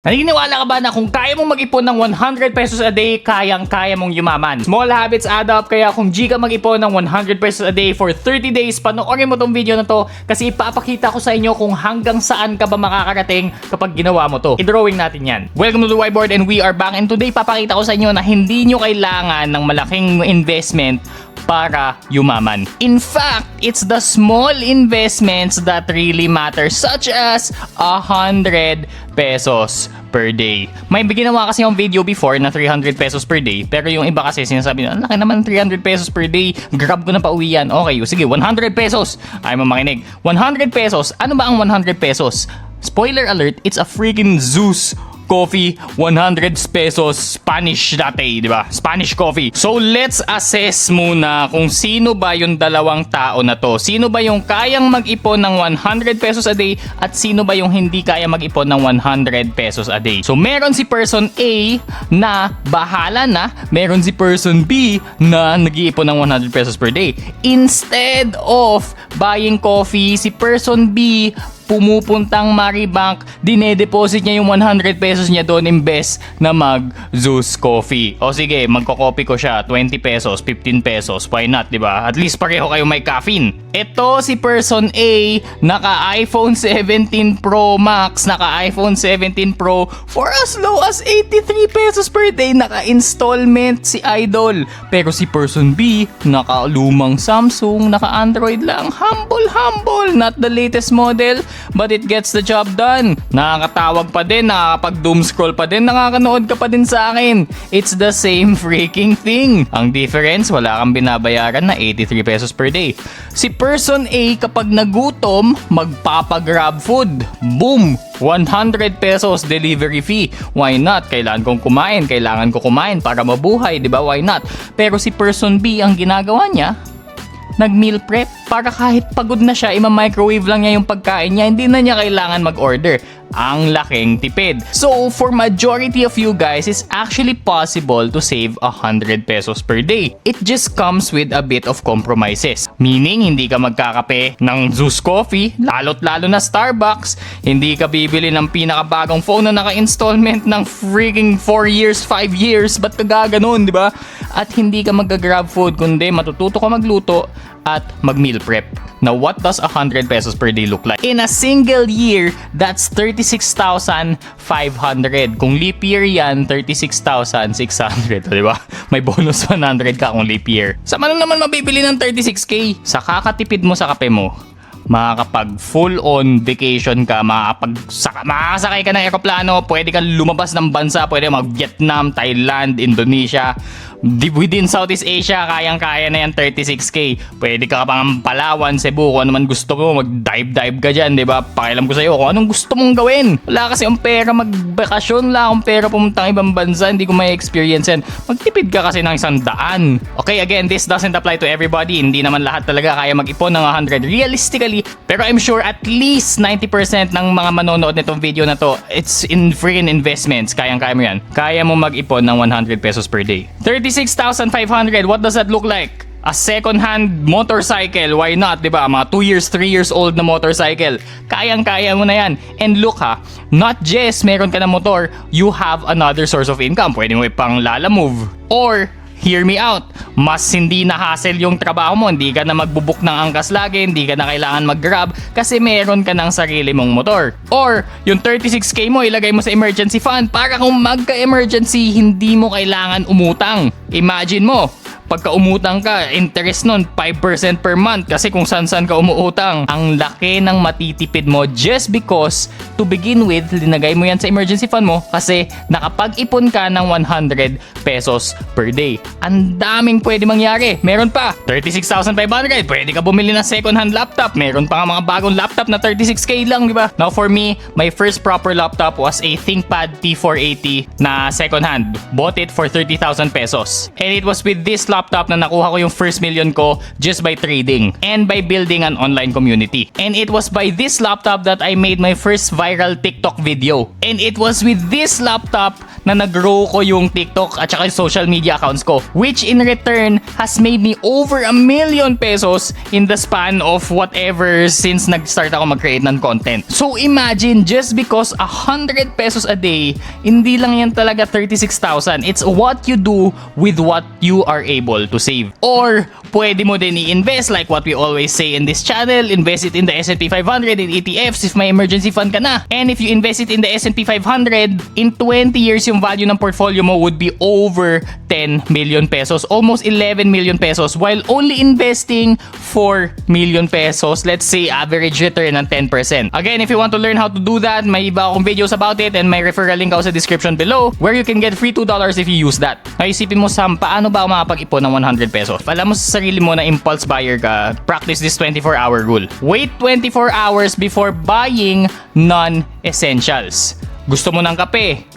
Naniniwala ka ba na kung kaya mong mag-ipon ng 100 pesos a day, kayang-kaya mong yumaman? Small habits add up, kaya kung G ka mag-ipon ng 100 pesos a day for 30 days, panoorin mo tong video na to kasi ipapakita ko sa inyo kung hanggang saan ka ba makakarating kapag ginawa mo to. I-drawing natin yan. Welcome to the whiteboard and we are back, and today papakita ko sa inyo na hindi nyo kailangan ng malaking investment para yumaman. In fact, it's the small investments that really matter, such as 100 pesos per day. May ginawa kasi yung video before na 300 pesos per day, pero yung iba kasi sinasabi na, laki naman 300 pesos per day, grab ko na pa uwi yan. Okay, sige, 100 pesos. Ay mo makinig. 100 pesos. Ano ba ang 100 pesos? Spoiler alert, it's a freaking Zeus coffee, 100 pesos Spanish latte, di ba? Spanish coffee. So, let's assess muna kung sino ba yung dalawang tao na to. Sino ba yung kayang mag-ipon ng 100 pesos a day at sino ba yung hindi kaya mag-ipon ng 100 pesos a day. So, meron si person A na bahala na, meron si person B na nag-iipon ng 100 pesos per day. Instead of buying coffee, si person B pumupuntang Maribank, dinedeposit niya yung 100 pesos niya doon imbes na mag-Zeus Coffee. O sige, magko-copy ko siya, 20 pesos, 15 pesos, why not, diba? At least pareho kayo may caffeine. Ito si person A, naka iPhone 17 Pro Max, naka iPhone 17 Pro for as low as 83 pesos per day, naka-installment si Idol. Pero si person B, naka lumang Samsung, naka Android lang, humble, not the latest model, but it gets the job done. Nakakatawag pa din, nakakapag-doom scroll pa din, nakakanood ka pa din sa akin. It's the same freaking thing. Ang difference, wala kang binabayaran na 83 pesos per day. Si person A, kapag nagutom, magpapag-grab food. Boom! 100 pesos delivery fee. Why not? Kailangan ko kumain para mabuhay, di ba? Why not? Pero si person B, ang ginagawa niya, nag-meal prep para kahit pagod na siya, ima-microwave lang niya yung pagkain niya, hindi na niya kailangan mag-order. Ang laking tipid. So, for majority of you guys, it's actually possible to save 100 pesos per day. It just comes with a bit of compromises. Meaning, hindi ka magkakape ng Zeus Coffee, lalo't-lalo na Starbucks, hindi ka bibili ng pinakabagong phone na naka-installment ng freaking 4 years, 5 years, ba't ka gaganon, di ba? At hindi ka mag-grab food, kundi matututo ka magluto at mag-meal prep. Now, what does 100 pesos per day look like? In a single year, that's 36,500. Kung leap year yan, 36,600. Di ba? May bonus 100 ka kung leap year. Sa ano naman mabibili ng 36K? Sa kakatipid mo sa kape mo, makakapag full-on vacation ka, makakasakay ka ng eroplano, pwede kang lumabas ng bansa, pwede mag-Vietnam, Thailand, Indonesia, within Southeast Asia, kayang-kaya na yan 36K. Pwede ka pang Palawan, Cebu, kung ano man gusto mo, mag-dive ka dyan, di ba? Pakialam ko sa'yo kung anong gusto mong gawin. Wala kasi ang pera magbakasyon, wala akong pera pumuntang ibang bansa, hindi ko may experience yan. Magtipid ka kasi ng 100. Okay, again, this doesn't apply to everybody. Hindi naman lahat talaga kaya mag-ipon ng 100 realistically, pero I'm sure at least 90% ng mga manonood nitong video na to, it's in freaking investments. Kayang-kaya mo yan. Kaya mo mag-ipon ng 100 pesos per day. 36,500, what does that look like? A second-hand motorcycle, why not, diba? Mga 2 years, 3 years old na motorcycle. Kayang-kaya mo na yan. And look ha, not just meron ka na motor, you have another source of income. Pwede mo ipang Lalamove. Or, hear me out, mas hindi na hassle yung trabaho mo, hindi ka na magbubuk ng angkas lagi, hindi ka na kailangan mag-grab kasi meron ka ng sarili mong motor. Or, yung 36K mo, ilagay mo sa emergency fund para kung magka-emergency, hindi mo kailangan umutang. Imagine mo, pagka umutang ka, interest nun 5% per month kasi kung saan-saan ka umuutang. Ang laki ng matitipid mo just because to begin with, linagay mo yan sa emergency fund mo kasi nakapag-ipon ka ng 100 pesos per day. Ang daming pwede mangyari. Meron pa, 36,500. Pwede ka bumili ng second-hand laptop. Meron pa nga mga bagong laptop na 36K lang, di ba? Now for me, my first proper laptop was a ThinkPad T480 na second-hand. Bought it for 30,000 pesos. And it was with this laptop na nakuha ko yung first million ko just by trading and by building an online community. And it was by this laptop that I made my first viral TikTok video. And it was with this laptop na nag-grow ko yung TikTok at saka yung social media accounts ko, which in return has made me over 1 million pesos in the span of whatever since nag-start ako mag-create ng content. So imagine, just because 100 pesos a day, hindi lang yan talaga 36,000. It's what you do with what you are able to save. Or pwede mo din i-invest like what we always say in this channel, invest it in the S&P 500 in ETFs if may emergency fund ka na. And if you invest it in the S&P 500, in 20 years yung value ng portfolio mo would be over 10 million pesos, almost 11 million pesos, while only investing 4 million pesos, let's say average return ng 10%. Again, if you want to learn how to do that, may iba akong videos about it and may referral link ako sa description below where you can get free $2 if you use that. Naisipin mo, Sam, paano ba ako makapag-ipon ng 100 pesos? Alam mo sa sarili mo na impulse buyer ka, practice this 24-hour rule. Wait 24 hours before buying non-essentials. Gusto mo ng kape?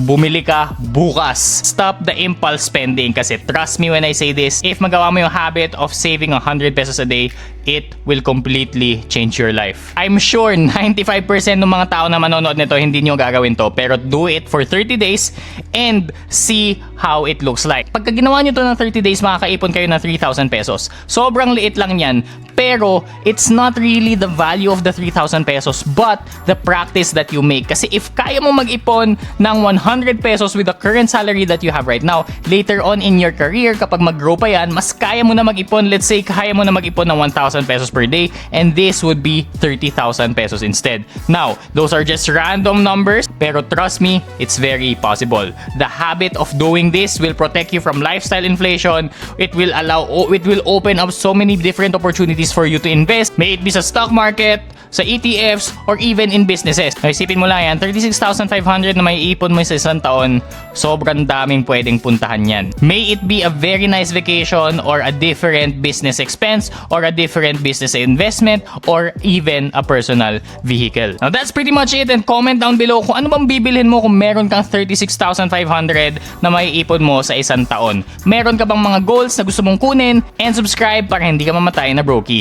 Bumili ka bukas. Stop the impulse spending kasi trust me when I say this, if magawa mo yung habit of saving 100 pesos a day, it will completely change your life. I'm sure 95% ng mga tao na manonood nito hindi nyo gagawin to, pero do it for 30 days and see how it looks like. Pagka ginawa nyo to ng 30 days, makakaipon kayo ng 3,000 pesos. Sobrang liit lang yan, pero it's not really the value of the 3,000 pesos but the practice that you make. Kasi if kaya mo mag-ipon ng 100 pesos with the current salary that you have right now, later on in your career, kapag mag-grow pa yan, mas kaya mo na mag-ipon. Let's say, kaya mo na mag-ipon ng 1,000 pesos per day and this would be 30,000 pesos instead. Now, those are just random numbers, pero trust me, it's very possible. The habit of doing this will protect you from lifestyle inflation. It will open up so many different opportunities for you to invest. May it be sa stock market, sa ETFs, or even in businesses. Isipin mo lang yan, 36,500 na may ipon mo sa isang taon, sobrang daming pwedeng puntahan yan. May it be a very nice vacation or a different business expense or a different business investment or even a personal vehicle. Now that's pretty much it, and comment down below kung ano bang bibilhin mo kung meron kang 36,500 na may ipon mo sa isang taon. Meron ka bang mga goals na gusto mong kunin? And subscribe para hindi ka mamatay na brokey.